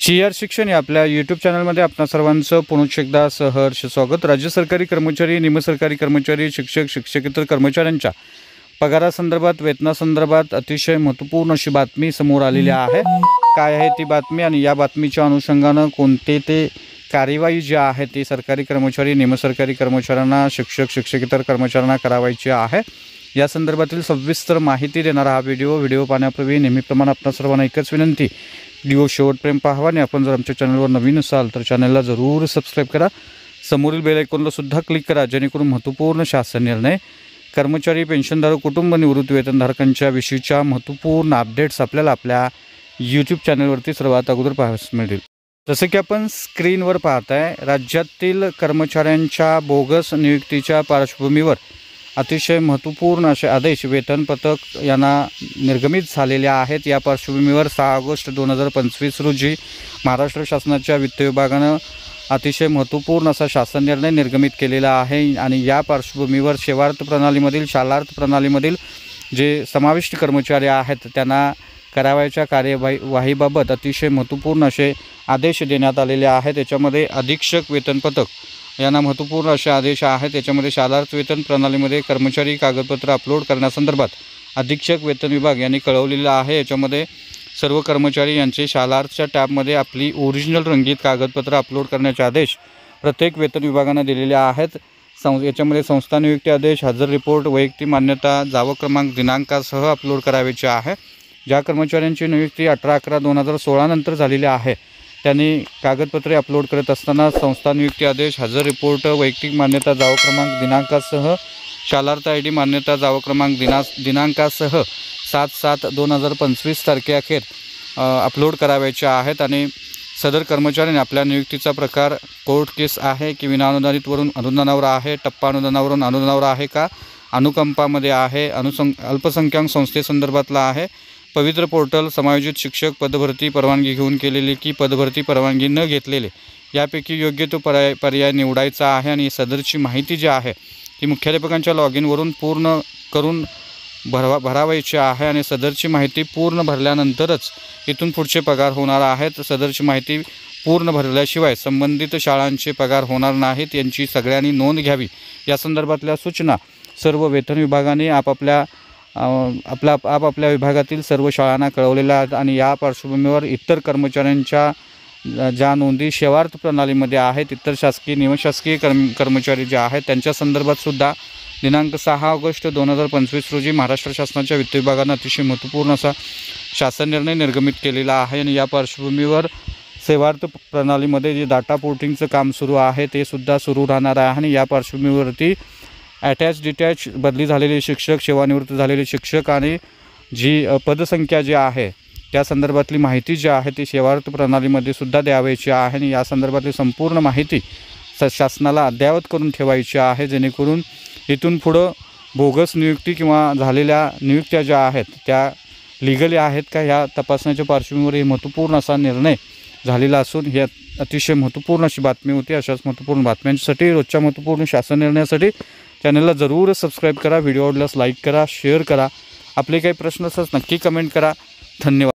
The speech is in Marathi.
CR शिक्षण या आपल्या यूट्यूब चॅनलमध्ये आपणा सर्वांचं पुन्हा एकदा सहर्ष स्वागत। राज्य सरकारी कर्मचारी, निमसरकारी कर्मचारी, शिक्षक, शिक्षकेतर कर्मचाऱ्यांच्या पगारासंदर्भात, वेतनासंदर्भात अतिशय महत्त्वपूर्ण अशी बातमी समोर आलेली आहे। काय आहे ती बातमी आणि या बातमीच्या अनुषंगाने कोणते ते कार्यवाही जी आहे ती सरकारी कर्मचारी, निमसरकारी कर्मचाऱ्यांना, शिक्षक, शिक्षकेतर कर्मचाऱ्यांना करावायची आहे, या संदर्भातील सविस्तर माहिती देणारा हा व्हिडिओ पाहण्यापूर्वी नेहमीप्रमाणे आपणा सर्वांना एकच विनंती, व्हिडिओ शेवटपर्यंत पाहावा आणि आपण जर आमच्या चॅनलवर नवीन असाल तर चॅनलला जरूर सबस्क्राइब करा, समोरील बेल आयकॉनला सुद्धा क्लिक करा, जेणेकरून महत्त्वपूर्ण शासन निर्णय, कर्मचारी, पेन्शनधारक, कुटुंब निवृत्ती वेतनधारकांच्या विषयीच्या महत्त्वपूर्ण अपडेट्स आपल्याला आपल्या यूट्यूब चॅनलवरती सर्वात अगोदर पाहायला मिळतील। जसे की आपण स्क्रीनवर पाहताय, राज्यातील कर्मचाऱ्यांच्या बोगस नियुक्तीच्या पार्श्वभूमीवर अतिशय महत्त्वपूर्ण असे आदेश वेतन पथक यांना निर्गमित झालेले आहेत। या पार्श्वभूमीवर 6 ऑगस्ट 2025 रोजी महाराष्ट्र शासनाच्या वित्त विभागाने अतिशय महत्त्वपूर्ण असा शासन निर्णय निर्गमित केलेला आहे आणि या पार्श्वभूमीवर सेवार्थ प्रणालीमधील, शालार्थ प्रणालीमधील जे समाविष्ट कर्मचारी आहेत त्यांना करावयाच्या कार्यवाहीबाबत अतिशय महत्त्वपूर्ण असे आदेश देण्यात आलेले आहेत। त्याच्यामध्ये अधीक्षक वेतन पथक यांना महत्त्वपूर्ण असे आदेश आहेत। त्याच्यामध्ये शालार्थ वेतन प्रणालीमध्ये कर्मचारी कागदपत्र अपलोड करण्यासंदर्भात अधीक्षक वेतन विभाग यांनी कळवलेलं आहे। याच्यामध्ये सर्व कर्मचारी यांचे शालार्थच्या टॅबमध्ये आपली ओरिजिनल रंगीत कागदपत्र अपलोड करण्याचे आदेश प्रत्येक वेतन विभागाने दिलेले आहेत। याच्यामध्ये संस्था नियुक्ती आदेश, हजर रिपोर्ट, वैयक्तिक मान्यता, जावक क्रमांक, दिनांकासह अपलोड करायचे आहे। ज्या कर्मचाऱ्यांची नियुक्ती 18/11/2016 नंतर झालेली आहे त्यांनी कागदपत्रे अपलोड करत असताना संस्था नियुक्ती आदेश, हजर रिपोर्ट, वैयक्तिक मान्यता, जावक क्रमांक, दिनांकासह, शालार्थ ID मान्यता, जावक क्रमांक, दिनांकासह 7/7/2025 तारखेअखेर अपलोड करायचे आहेत। आणि सदर कर्मचाऱ्यांनी आपल्या नियुक्तीचा प्रकार कोर्ट केस आहे की विनाअनुदानितवरून अनुदानावर आहे, टप्पा अनुदानावरून अनुदानावर आहे का, अनुकंपामध्ये आहे, अल्पसंख्याक संस्थेसंदर्भातला आहे, पवित्र पोर्टल, समायोजित शिक्षक पदभरती परवानगी घेऊन केलेली की पदभरती परवानगी न घेतलेले यापैकी योग्य तो पर्याय निवडायचा आहे। आणि सदरची माहिती जी आहे ती मुख्याध्यापकांच्या लॉगिनवरून पूर्ण करून भरावायची आहे आणि सदरची माहिती पूर्ण भरल्यानंतरच इथून पुढचे पगार होणार आहेत। सदरची माहिती पूर्ण भरल्याशिवाय संबंधित शाळांचे पगार होणार नाहीत, यांची सगळ्यांनी नोंद घ्यावी। या संदर्भातल्या सूचना सर्व वेतन विभागाने आपापल्या विभागातील सर्व शाळांना कळवलेल्या आहेत। आणि या पार्श्वभूमीवर इतर कर्मचाऱ्यांच्या ज्या नोंदी सेवार्थ प्रणालीमध्ये आहेत, इतर शासकीय, निमशासकीय कर्मचारी जे आहेत त्यांच्या संदर्भात सुद्धा दिनांक 6 ऑगस्ट 2025 रोजी महाराष्ट्र शासनाच्या वित्त विभागाने अतिशय महत्त्वपूर्ण असा शासन निर्णय निर्गमित केलेला आहे। आणि या पार्श्वभूमीवर सेवार्थ प्रणालीमध्ये जे डाटा पोर्टिंगचं काम सुरू आहे ते सुद्धा सुरू राहणार आहे। आणि या पार्श्वभूमीवरती अटॅच डिटॅच बदली झालेले शिक्षक, सेवानिवृत्त झालेले शिक्षक आणि जी पदसंख्या जी आहे त्या संदर्भातली माहिती जी आहे ती सेवार्थ प्रणालीमध्ये सुद्धा द्यावायची आहे। आणि या संदर्भातली संपूर्ण माहिती शासनाला अद्ययावत करून ठेवायची आहे, जेणेकरून इथून पुढं बोगस नियुक्ती किंवा झालेल्या नियुक्त्या ज्या आहेत त्या लिगली आहेत का ह्या तपासण्याच्या पार्श्वभूमीवर हे महत्त्वपूर्ण असा निर्णय झालेला असून ही अतिशय महत्त्वपूर्ण अशी बातमी होती। अशाच महत्त्वपूर्ण बातम्यांसाठी, रोजच्या महत्त्वपूर्ण शासन निर्णयासाठी चॅनलला जरूर सबस्क्राइब करा, व्हिडिओ आवडल्यास लाईक करा, शेअर करा, आपले काही प्रश्न असल्यास नक्की कमेंट करा। धन्यवाद।